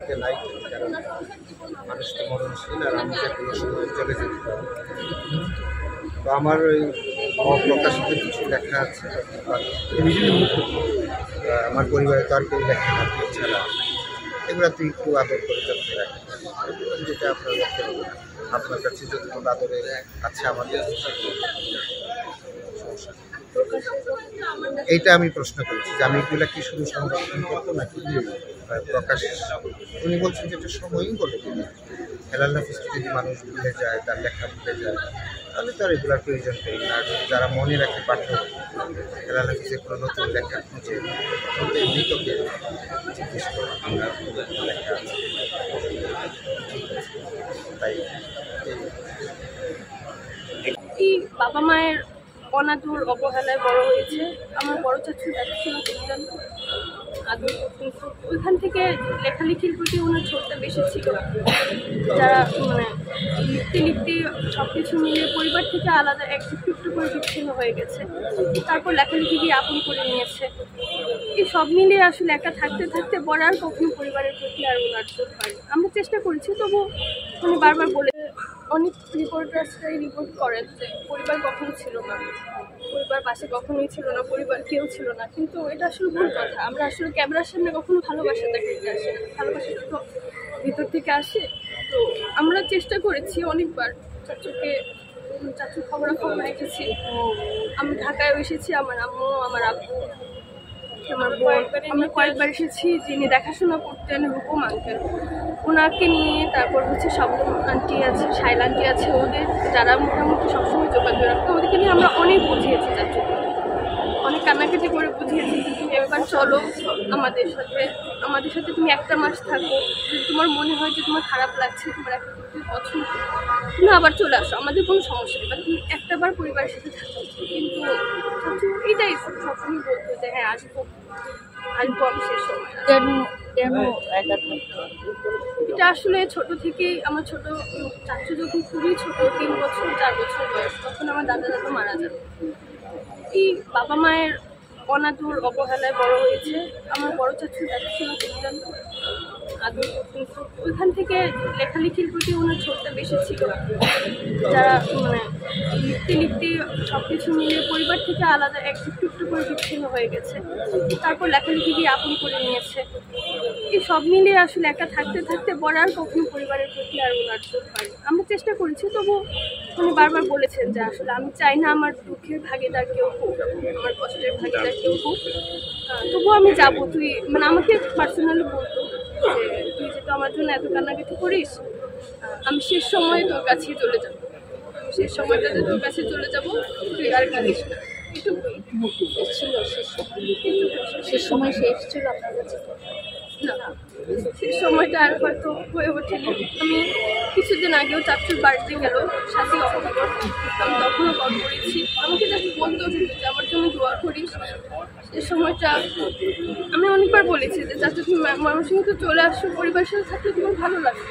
মুহূর্তে নাই, কারণ মানুষ তো মরণশীল আর আমি যে কোনো সময় চলে যেতে পারি। তো আমার ওই অপ্রকাশিত কিছু লেখা আছে, আমার পরিবারে তো আর কেউ লেখে না ছাড়া, এগুলো তুই একটু আদর করে যত্ন রাখেন, যেটা আপনার আপনার কাছে যতটুকু আদরে আছে আমাদের এইটা আমি প্রশ্ন করছি যে আমি এগুলা কি শুধু সংরক্ষণ করবো নাকি প্রকাশ। উনি বলছেন যে এটা সময়ই বলে দিন, হেলাল নাফিসকে যদি মানুষ ভুলে যায়, তার লেখা ভুলে যায়, তাহলে তো আর এগুলার প্রয়োজন নেই। আর যারা মনে রাখে পাঠক হেলাল নাফিসের কোনো নতুন লেখা খুঁজে মৃতকে জিজ্ঞেস করে আমরা লেখা আছে, তাই বাবা মায়ের অনাদর অবহেলায় বড় হয়েছে। আমার বড় চাচু লেখাশোনা করতেন আদর, কিন্তু ওইখান থেকে লেখালেখির প্রতি ওনার ছোটটা বেশি ছিল। যারা লিখতে লিখতে সব কিছু মিলিয়ে পরিবার থেকে আলাদা একটু একটু করে বিচ্ছিন্ন হয়ে গেছে, তারপর লেখালেখি দিয়ে আপন করে নিয়েছে। এই সব মিলিয়ে আসলে একা থাকতে থাকতে বড় আর কখনো পরিবারের প্রতি আর ওনার চোখ হয়। আমরা চেষ্টা করেছি, তবু উনি বারবার বলে, অনেক রিপোর্টার্সরাই রিপোর্ট করেন যে পরিবার কখনো ছিল না, পরিবার পাশে কখনোই ছিল না, পরিবার কেউ ছিল না। কিন্তু এটা আসলে ভুল কথা। আমরা আসলে ক্যামেরার সামনে কখনো ভালোবাসাটা দেখতে আসে না, ভালোবাসাটা তো ভিতর থেকে আসে। তো আমরা চেষ্টা করেছি অনেকবার চাচুর খবরাখবর রেখেছি। আমি ঢাকায় এসেছি, আমার আম্মু, আমার আব্বু, আমার বোন, আমরা কয়েকবার এসেছি। যিনি দেখাশোনা করতেন রূপম আঙ্কেল, ওনাকে নিয়ে, তারপর হচ্ছে শবনম আন্টি আছে, শাইলা আন্টি আছে, ওদের যারা মোটামুটি সবসময় যোগাযোগ রাখতো, ওদেরকে নিয়ে আমরা অনেক বুঝিয়েছি, চাচুকে অনেক কান্নাকাটি করে বুঝিয়েছি যে তুমি একবার চলো আমাদের সাথে তুমি একটা মাস থাকো, যদি তোমার মনে হয় যে তোমার খারাপ লাগছে, তোমার একটা পছন্দ, তুমি আবার চলে আসো, আমাদের কোনো সমস্যা নেই, বা তুমি একটাবার পরিবারের সাথে থাকো। কিন্তু চাচু এটাই সবসময় বলতো যে হ্যাঁ আসবো আমি শেষ সময়। এটা আসলে ছোট থেকেই আমার ছোট চাচু যখন খুবই ছোট, 3 বছর 4 বছর বয়স, তখন আমার দাদা মারা যান। এই বাবা মায়ের অনাদর অবহেলায় বড় হয়েছে। আমার বড় চাচু লেখাশোনা করতেন আদর, কিন্তু ওইখান থেকে লেখালেখির প্রতি ওনার ছোটটা বেশি ছিল। যারা লিখতে লিখতে সব কিছু মিলিয়ে পরিবার থেকে আলাদা একটু একটু করে বিচ্ছিন্ন হয়ে গেছে, তারপর লেখালেখি দিয়ে আপন করে নিয়েছে। এই সব মিলিয়ে আসলে একা থাকতে থাকতে বড় আর কখনো পরিবারের প্রতি আর ওনার চোখ হয়। আমরা চেষ্টা করেছি, তবু উনি বারবার বলেছেন যে আসলে আমি চাই না আমার দুঃখের ভাগিদার কেউ হোক, আমার কষ্টের ভাগিদার কেউ হোক, তবুও আমি যাবো। তুই আমাকে পার্সোনালি বলতো যে তুই যেহেতু আমার জন্য এত কান্নাকাটি করিস, আমি শেষ সময় তোর কাছেই চলে যাবো, শেষ সময়টাতে তোর কাছে চলে যাবো, তুই আর কাঁদিস না। শেষ সময় শেষ ছিল আপনার কাছে? না, সেই সময়টা আর হয়তো হয়ে ওঠেনি। আমি কিছুদিন আগেও চাচুর বাড়িতে গেল 7ই অক্টোবর, আমি তখনও কল করেছি। আমাকে যাকে বলতো যে আমার জন্য দোয়া করিস। সে সময়টা আমি অনেকবার বলেছি যে চাচু তুমি ময়মনসিংহে তো চলে আসো, পরিবারের সাথে থাকলে তোমার ভালো লাগে।